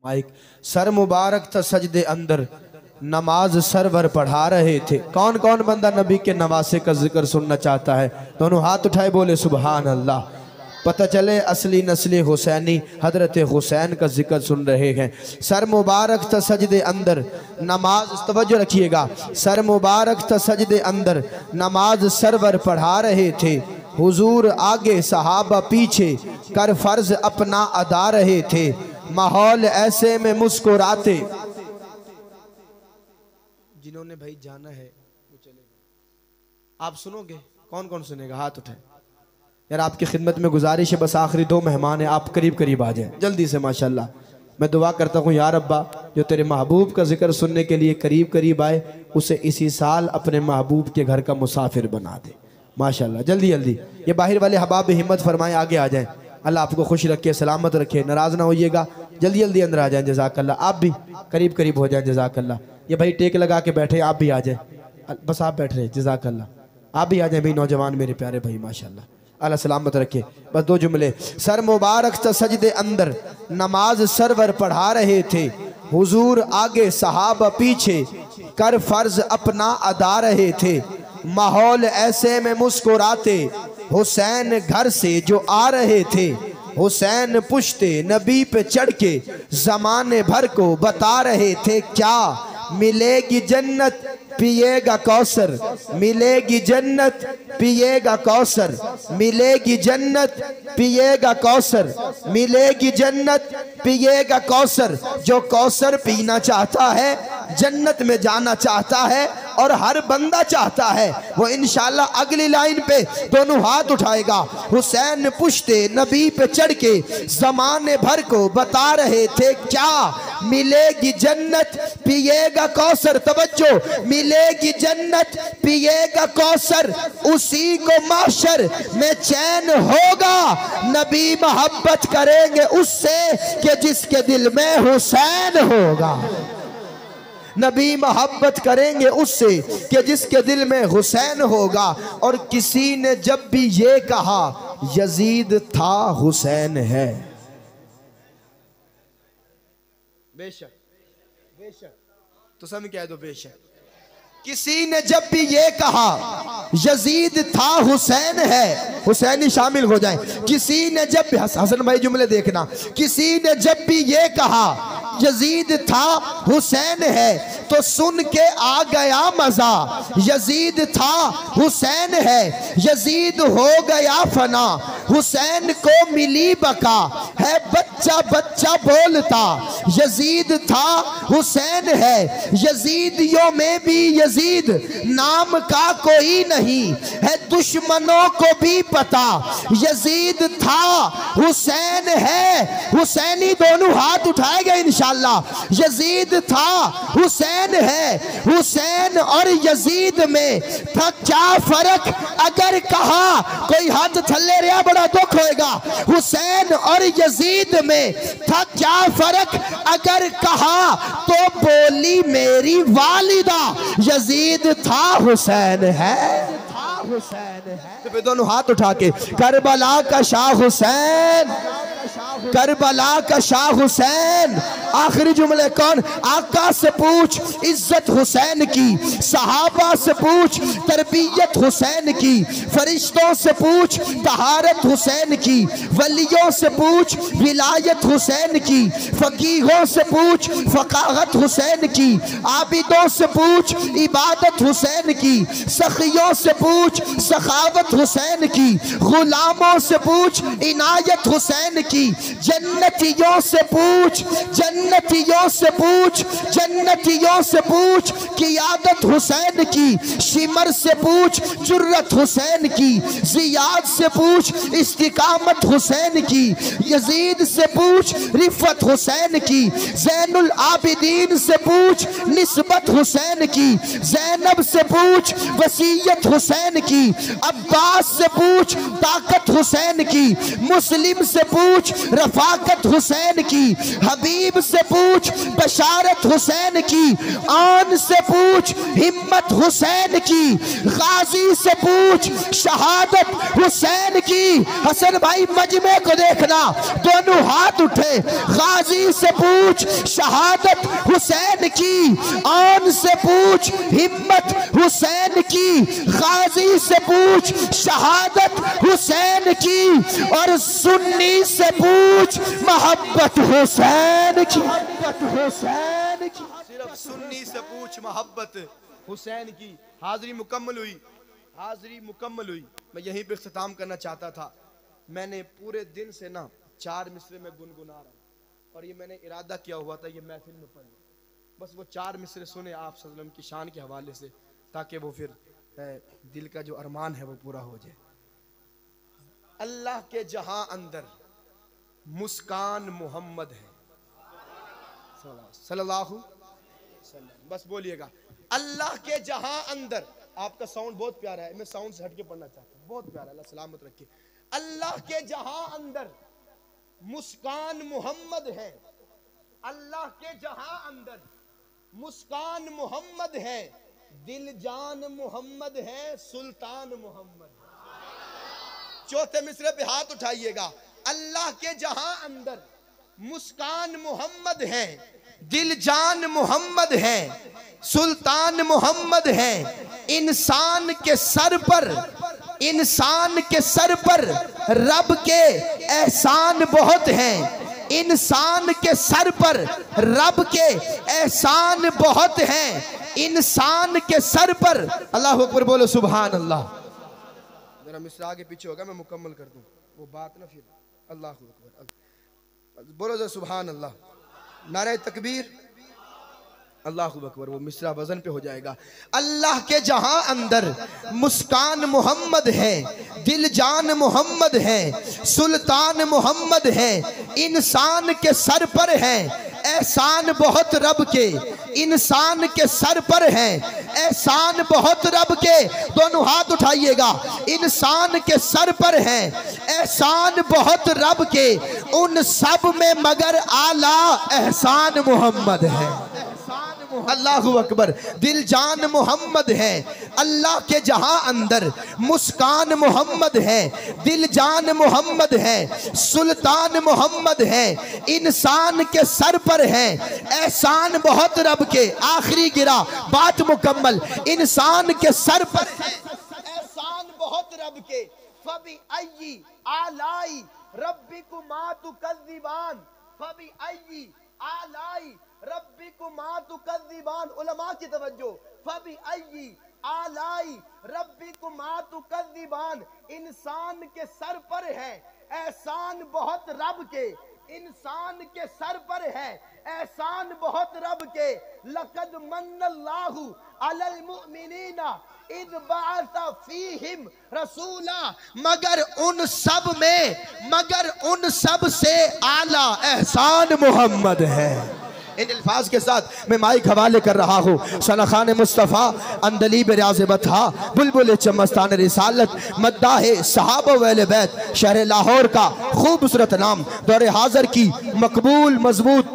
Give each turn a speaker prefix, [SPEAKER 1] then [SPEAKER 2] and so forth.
[SPEAKER 1] Mic sir मुबारक था सजदे अंदर नमाज सरवर पढ़ा रहे थे। कौन कौन बंदा नबी के नवासे का जिक्र सुनना चाहता है? दोनों हाथ उठाए बोले सुबहान अल्लाह। पता चले असली नस्ली हुसैनी हजरत हुसैन का जिक्र सुन रहे हैं। सर मुबारक था सजदे अंदर नमाज, तवज्जो रखिएगा, सर मुबारक था सजदे अंदर नमाज सरवर पढ़ा रहे थे। हुजूर आगे सहाबा पीछे कर फर्ज अपना अदा रहे थे। माहौल ऐसे में मुस्कुराते। जिन्होंने भाई जाना है वो चलेगा। आप सुनोगे? कौन कौन सुनेगा? हाथ उठाए। यार आपकी खिदमत में गुजारिश है, बस आखिरी 2 मेहमान हैं, आप करीब करीब आ जाएं जल्दी से। माशाल्लाह मैं दुआ करता हूँ यार अब्बा जो तेरे महबूब का जिक्र सुनने के लिए करीब करीब आए उसे इसी साल अपने महबूब के घर का मुसाफिर बना दे। माशाल्लाह जल्दी जल्दी। ये बाहर वाले हबाब हिम्मत फरमाएं, आगे आ जाएं। अल्लाह आपको खुश रखे, सलामत रखे, नाराज ना होइएगा। जल्दी जल्दी अंदर आ जाएं। जज़ाकल्लाह। आप भी करीब करीब हो जाएं। जज़ाकल्लाह। ये भाई टेक लगा के बैठे, आप भी आ जाएं। बस आप बैठ रहे। जज़ाकल्लाह। आप भी आ जाएं भाई, नौजवान मेरे प्यारे भाई माशाल्लाह। अल्लाह सलामत रखे। बस 2 जुमले। सर मुबारक था सजदे अंदर नमाज सरवर पढ़ा रहे थे। हुजूर आगे सहाबा पीछे कर फर्ज अपना अदा रहे थे। माहौल ऐसे में मुस्कुराते हुसैन घर से जो आ रहे थे। हुसैन पुश्ते नबी पे चढ़ के जमाने भर को बता रहे थे क्या मिलेगी जन्नत पिएगा कौसर, मिलेगी जन्नत पिएगा कौसर, मिलेगी जन्नत पिएगा कौसर, मिलेगी जन्नत पिएगा कौसर। जो कौसर पीना चाहता है जन्नत में जाना चाहता है और हर बंदा चाहता है वो इंशाल्लाह अगली लाइन पे दोनों हाथ उठाएगा। हुसैन पुश्ते नबी पे चढ़ के जमाने भर को बता रहे थे क्या मिलेगी जन्नत पिएगा कौसर। तवज्जो, मिलेगी जन्नत पिएगा कौसर, उसी को माशर में चैन होगा। नबी मोहब्बत करेंगे उससे कि जिसके दिल में हुसैन होगा। नबी मोहब्बत करेंगे उससे कि जिसके दिल में हुसैन होगा। और किसी ने जब भी ये कहा यजीद था हुसैन है। बेशक बेशक तो सब कह दो बेशक। किसी ने जब भी ये कहा यजीद था हुसैन है, हुसैनी शामिल हो जाए। किसी ने जब भी, हसन भाई जुमले देखना, किसी ने जब भी ये कहा यजीद था हुसैन है तो सुन के आ गया मजा। यजीद था हुसैन है, यजीद हो गया फना, हुसैन को मिली बका है बच्चा बच्चा बोलता। यजीद था हुसैन है, यजीदियों में भी यजीद नाम का कोई नहीं है, दुश्मनों को भी पता यजीद था हुसैन है। हुसैनी दोनों हाथ उठाएंगे इंशाल्लाह। यजीद था हुसैन है। हुसैन और यजीद में था क्या फर्क? अगर कहा कोई हाथ थल्ले रहा बड़ा दुख होएगा। हुसैन और यजीद में था क्या फर्क? अगर कहा तो बोली मेरी वालिदा यजीद था हुसैन है, हुसैन है। तो दोनों हाथ उठा के करबला का शाह हुसैन, करबला का शाह हुसैन। आखिरी जुमले कौन? आका से पूछ इज्जत हुसैन की, सहाबा से पूछ तरबियत हुसैन की, फरिश्तों से पूछ तहारत हुसैन की, वलियों से पूछ विलायत हुसैन की, फकीहों से पूछ फकाहत हुसैन की, आबिदों से पूछ इबादत हुसैन की, सखियों से पूछ सखावत हुसैन की, गुलामों से पूछ इनायत हुसैन की, जन्नतियों से पूछ, जन्नतियों से पूछ, जन्नतियों से पूछ क़ियादत हुसैन की, शिमर से पूछ जुर्रत हुसैन की, जियाद से पूछ इस्तिकामत हुसैन की, यजीद से पूछ रिफत हुसैन की, ज़ैनुल आबिदीन से पूछ निस्बत हुसैन की, ज़ैनब से पूछ वसीयत हुसैन की, अब्बास से पूछ ताकत हुसैन की, मुस्लिम से पूछ रफाकत हुसैन की, हबीब से पूछ बशारत हुसैन की, आन से पूछ हिम्मत हुसैन की, गाजी से पूछ शहादत हुसैन की। हसन भाई मजमे को देखना, दोनों हाथ उठे। गाजी से पूछ शहादत हुसैन की, आन से पूछ हिम्मत हुसैन की, गाजी से पूछ शहादत हुसैन की, और सुन्नी से पूछ मोहब्बत हुसैन की। सिर्फ सुन्नी से पूछ मोहब्बत हुसैन की। हाजिरी मुकम्मल हुई, हाजिरी मुकम्मल हुई। मैं यहीं पे इख्तिताम करना चाहता था। मैंने पूरे दिन से ना 4 मिसरे में गुनगुना रहा हूँ, और ये मैंने इरादा किया हुआ था ये महफिल में पढ़, बस वो 4 मिसरे सुने आप सल्लल्लाहु अलैहि वसल्लम की शान के हवाले से, ताकि वो फिर दिल का जो अरमान है वो पूरा हो जाए। अल्लाह के जहां अंदर मुस्कान मोहम्मद है सल्लल्लाहु अलैहि वसल्लम। बस बोलिएगा, अल्लाह के जहां अंदर। आपका साउंड बहुत प्यारा है, मैं साउंड से हटके पढ़ना चाहता हूँ, बहुत प्यारा, अल्लाह सलामत रखे। अल्लाह के जहां अंदर मुस्कान मोहम्मद है, अल्लाह के जहां अंदर मुस्कान मोहम्मद है, दिल जान मोहम्मद है, सुल्तान मोहम्मद। चौथे मिसरे पे हाथ उठाइएगा। अल्लाह के जहां अंदर मुस्कान मोहम्मद है, दिल जान मोहम्मद है, सुल्तान मोहम्मद है। इंसान के सर पर, इंसान के सर पर रब के एहसान बहुत हैं। इंसान के सर पर रब के एहसान बहुत हैं। इंसान के सर पर, अल्लाह अकबर बोलो सुभान अल्लाह। मेरा मिसरा आगे पीछे होगा, मैं मुकम्मल कर दूं वो बात ना फिर। अल्लाह अकबर बोलो जरा सुभान अल्लाह। नारे तकबीर, अल्लाह अकबर। वो मिसरा वजन पे हो जाएगा। अल्लाह के जहां अंदर मुस्कान मोहम्मद है, दिल जान मोहम्मद है, सुल्तान मोहम्मद है। इंसान के सर पर है एहसान बहुत रब के, इंसान के सर पर है एहसान बहुत रब के। दोनों हाथ उठाइएगा। इंसान के सर पर है एहसान बहुत रब के, उन सब में मगर आला एहसान मोहम्मद है। अल्लाहु अकबर। दिल जान मोहम्मद है, अल्लाह के जहां अंदर मुस्कान मोहम्मद है, दिल जान मोहम्मद है, सुल्तान मोहम्मद है। इंसान के सर पर है एहसान बहुत रब के। आखिरी गिरा, बात मुकम्मल। इंसान के सर पर है एहसान बहुत रब के। फबी अय्यी आलाई रब्बिकुमा तुकज़्ज़िबान, फबी अय्यी आलाई रब्बिकुमा तुकज़्ज़िबान। उलमा की तवज्जो। फबी अय्यी आलाई रब्बिकुमा तुकज़्ज़िबान। इंसान के सर पर है एहसान बहुत रब के, इंसान के सर पर है एहसान बहुत रब के। लक़द मन्नल्लाहु अलल मुमिनीना इज़ बअसा फीहिम रसूला। मगर उन सब में, मगर उन सब से आला एहसान मोहम्मद है। इन अल्फाज के साथ मैं माइक हवाले कर रहा हूँ। सनखान मुस्तफ़ा अंदलीब रियाज़ बथा बुलबुल चमस्तान रिसालत मद्दाह सहाबा वैल बैत शहर लाहौर का खूबसूरत नाम दौरे हाज़र की मकबूल मजबूत